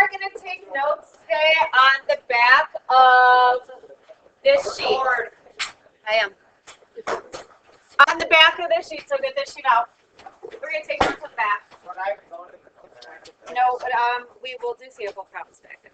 are going to take notes today on the back of this sheet. I am. On the back of this sheet, so get this sheet out. We're going to take notes on the back. No, but we will do sample problems back there.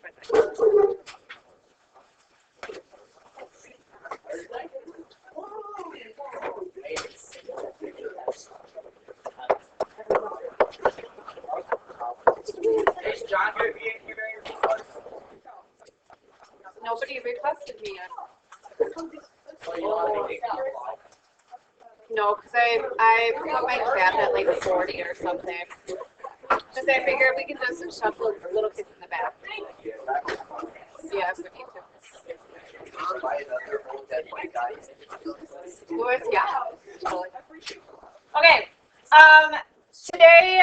Nobody requested me yet. No, because I put my cap at like 40 or something. Because I figured we can just shuffle little kids in the back. Yeah, if we need to. Lewis, yeah. Okay. Today,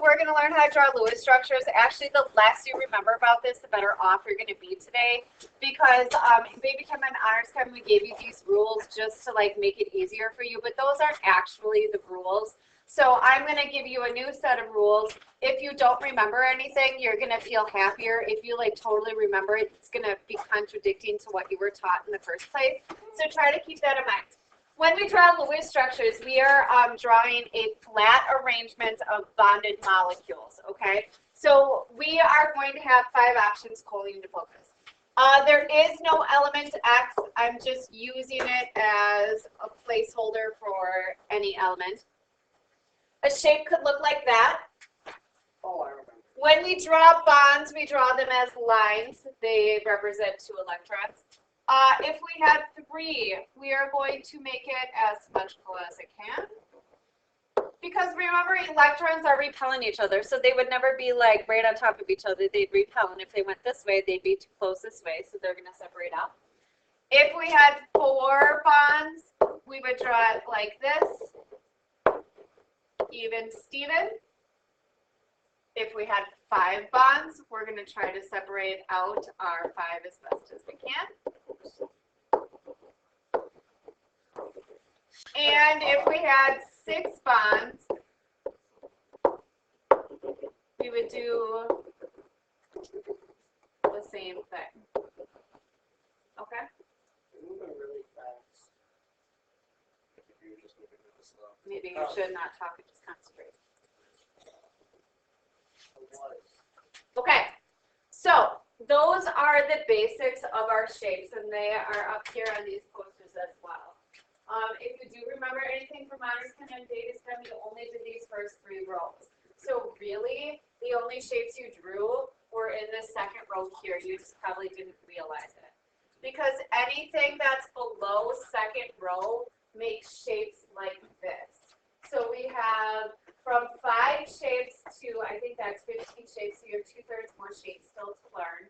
we're going to learn how to draw Lewis structures. Actually, the less you remember about this, the better off you're going to be today. Because in Baby Chem and Honors Chem, we gave you these rules just to like make it easier for you. But those aren't actually the rules. So I'm going to give you a new set of rules. If you don't remember anything, you're going to feel happier. If you like totally remember it, it's going to be contradicting to what you were taught in the first place. So try to keep that in mind. When we draw Lewis structures, we are drawing a flat arrangement of bonded molecules, okay? So we are going to have 5 options calling into focus. There is no element X. I'm just using it as a placeholder for any element. A shape could look like that. When we draw bonds, we draw them as lines. They represent 2 electrons. If we had 3, we are going to make it as symmetrical as it can. Because remember, electrons are repelling each other, so they would never be like right on top of each other. They'd repel, and if they went this way, they'd be too close this way, so they're going to separate out. If we had 4 bonds, we would draw it like this. Even Steven. If we had 5 bonds, we're going to try to separate out our 5 as best as we can. And if we had 6 bonds, we would do the same thing. Okay? Maybe you should not talk and just concentrate. Okay, so those are the basics of our shapes, and they are up here on these posters as well. If you do remember anything from Honors Chem and Data Chem, you only did these first 3 rows. So really, the only shapes you drew were in the second row here. You just probably didn't realize it. Because anything that's below second row makes shapes like this. So we have from 5 shapes to, I think that's 15 shapes, so you have 2/3 more shapes still to learn.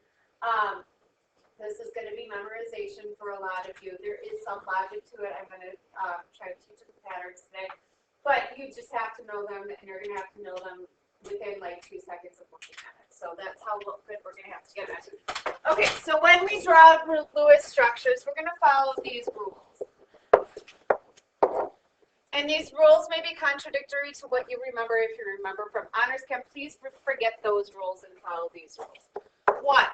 This is going to be memorization for a lot of you. There is some logic to it. I'm going to try to teach you the patterns today. But you just have to know them, and you're going to have to know them within like 2 seconds of looking at it. So that's how good we're going to have to get at it. Okay, so when we draw Lewis structures, we're going to follow these rules. And these rules may be contradictory to what you remember if you remember from Honors Chem. Please forget those rules and follow these rules. 1.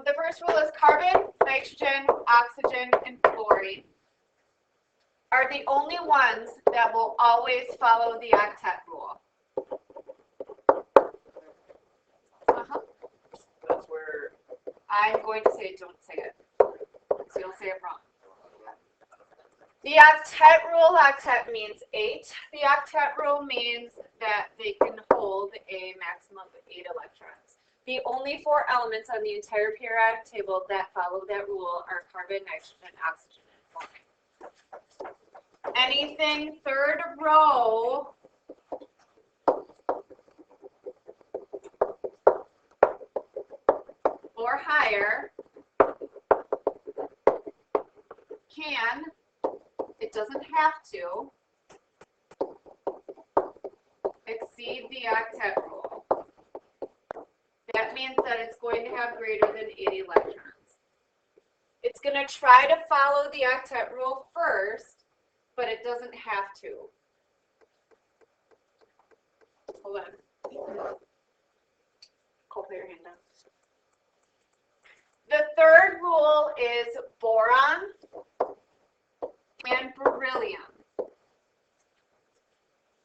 The first rule is carbon, nitrogen, oxygen, and fluorine are the only ones that will always follow the octet rule. That's where I'm going to say it, don't say it. So you'll say it wrong. The octet rule, octet means 8. The octet rule means that they can hold a maximum of 8 electrons. The only 4 elements on the entire periodic table that follow that rule are carbon, nitrogen, oxygen, and fluorine. Anything 3rd row or higher can, it doesn't have to, exceed the octet rule. That means that it's going to have greater than 80 electrons. It's going to try to follow the octet rule first, but it doesn't have to. Hold on. Go put your hand down. The third rule is boron and beryllium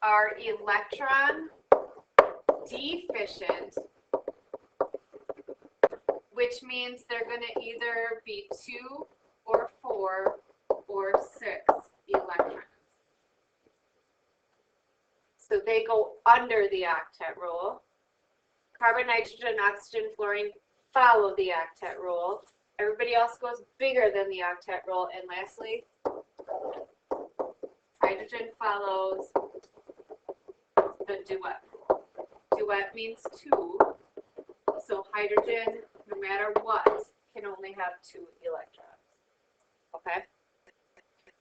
are electron deficient, which means they're going to either be 2 or 4 or 6 electrons. So they go under the octet rule. Carbon, nitrogen, oxygen, fluorine follow the octet rule. Everybody else goes bigger than the octet rule. And lastly, hydrogen follows the duet rule. Duet means 2. So hydrogen, no matter what, can only have 2 electrons. Okay?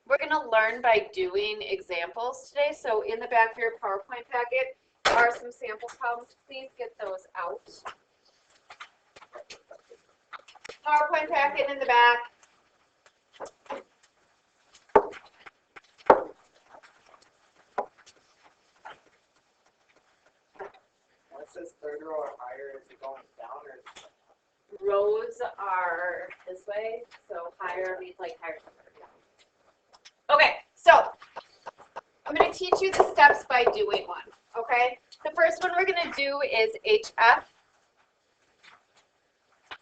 We're going to learn by doing examples today. So in the back of your PowerPoint packet are some sample problems. Please get those out. PowerPoint packet in the back. What says third row or higher? Is it going down or? Rows are this way, so higher means like higher number. Okay, so I'm going to teach you the steps by doing one. Okay, the first one we're going to do is HF.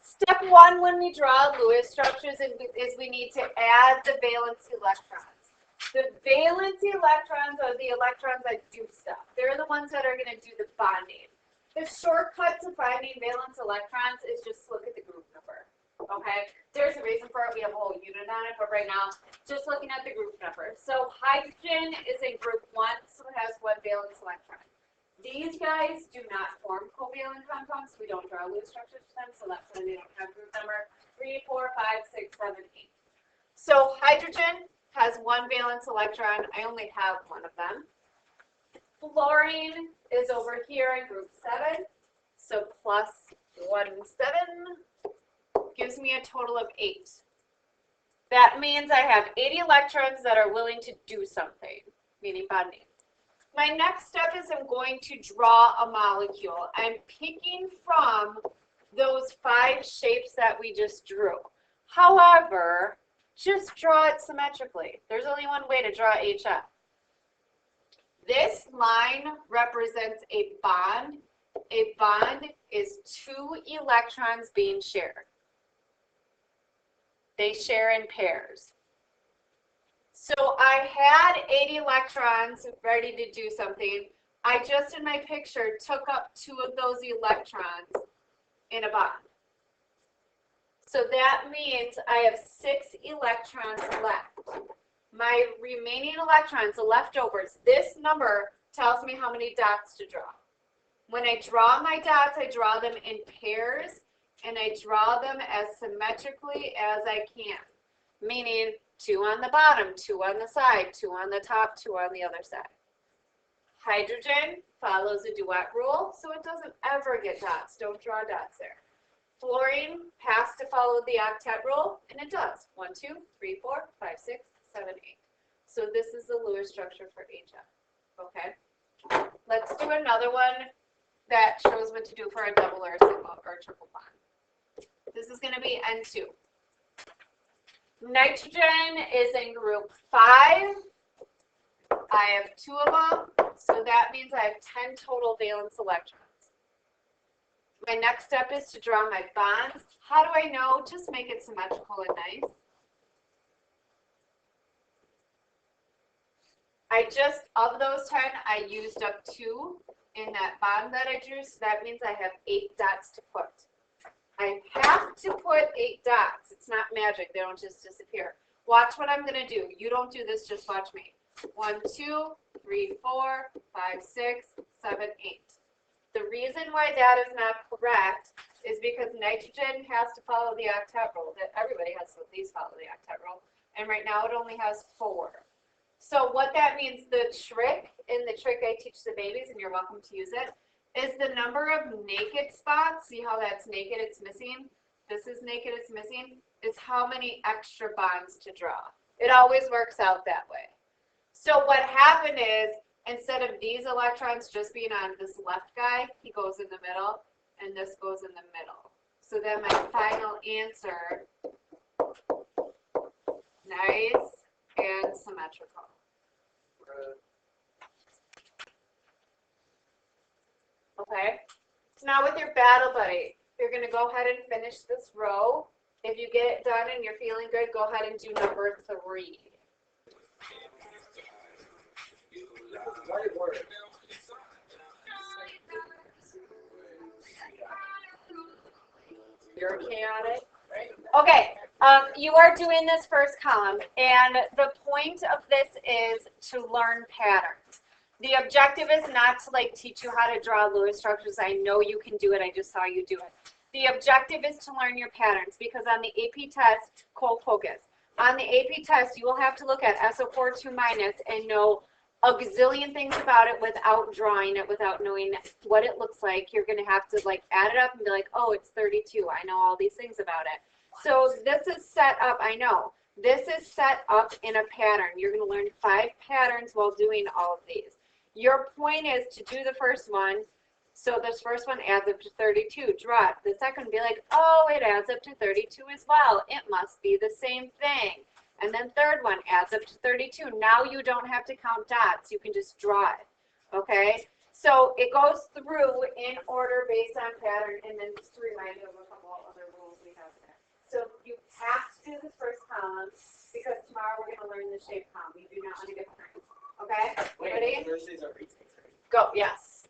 Step 1 when we draw Lewis structures is we need to add the valence electrons. The valence electrons are the electrons that do stuff. They're the ones that are going to do the bonding. The shortcut to finding valence electrons is just look at the group number. Okay, there's a reason for it. We have a whole unit on it, but right now, just looking at the group number. So hydrogen is in group 1, so it has 1 valence electron. These guys do not form covalent compounds. We don't draw Lewis structures to them, so that's why they don't have group number 3, 4, 5, 6, 7, 8. So hydrogen has 1 valence electron. I only have 1 of them. Fluorine is over here in group 7, so plus 1, 7. Gives me a total of 8. That means I have 8 electrons that are willing to do something, meaning bonding. My next step is I'm going to draw a molecule. I'm picking from those 5 shapes that we just drew. However, just draw it symmetrically. There's only one way to draw HF. This line represents a bond. A bond is 2 electrons being shared. They share in pairs. So I had 8 electrons ready to do something. I just in my picture took up 2 of those electrons in a bond. So that means I have 6 electrons left. My remaining electrons, the leftovers, this number tells me how many dots to draw. When I draw my dots, I draw them in pairs, and I draw them as symmetrically as I can, meaning 2 on the bottom, 2 on the side, 2 on the top, 2 on the other side. Hydrogen follows a duet rule, so it doesn't ever get dots. Don't draw dots there. Fluorine has to follow the octet rule, and it does. 1, 2, 3, 4, 5, 6, 7, 8. So this is the Lewis structure for HF. Okay? Let's do another one that shows what to do for a double or a single or a triple bond. This is going to be N2. Nitrogen is in group 5. I have 2 of them, so that means I have 10 total valence electrons. My next step is to draw my bonds. How do I know? Just make it symmetrical and nice. Of those 10, I used up 2 in that bond that I drew, so that means I have 8 dots to put. I have to put 8 dots. It's not magic. They don't just disappear. Watch what I'm going to do. You don't do this, just watch me. 1, 2, 3, 4, 5, 6, 7, 8. The reason why that is not correct is because nitrogen has to follow the octet rule. That everybody has to at least follow the octet rule. And right now it only has 4. So what that means, the trick I teach the babies, and you're welcome to use it, is the number of naked spots. See how that's naked, it's missing? This is naked, it's missing, is how many extra bonds to draw. It always works out that way. So what happened is, instead of these electrons just being on this left guy, he goes in the middle, and this goes in the middle. So then my final answer, nice and symmetrical. Okay, so now with your battle buddy, you're going to go ahead and finish this row. If you get it done and you're feeling good, go ahead and do number 3. You're chaotic. Okay, you are doing this first column, and the point of this is to learn patterns. The objective is not to like teach you how to draw Lewis structures. I know you can do it. I just saw you do it. The objective is to learn your patterns, because on the AP test, cold focus. On the AP test, you will have to look at SO4 2 minus and know a gazillion things about it without drawing it, without knowing what it looks like. You're going to have to like add it up and be like, oh, it's 32. I know all these things about it. So this is set up, I know, this is set up in a pattern. You're going to learn 5 patterns while doing all of these. Your point is to do the first one. So this first one adds up to 32. Draw it. The second would be like, oh, it adds up to 32 as well. It must be the same thing. And then third one adds up to 32. Now you don't have to count dots. You can just draw it. Okay? So it goes through in order based on pattern. And then just to remind you of a couple of other rules we have there. So you have to do this first column, because tomorrow we're going to learn the shape column. You do not want to get crazy. Okay? Ready? Thursdays are retakes, right? Go. Yes.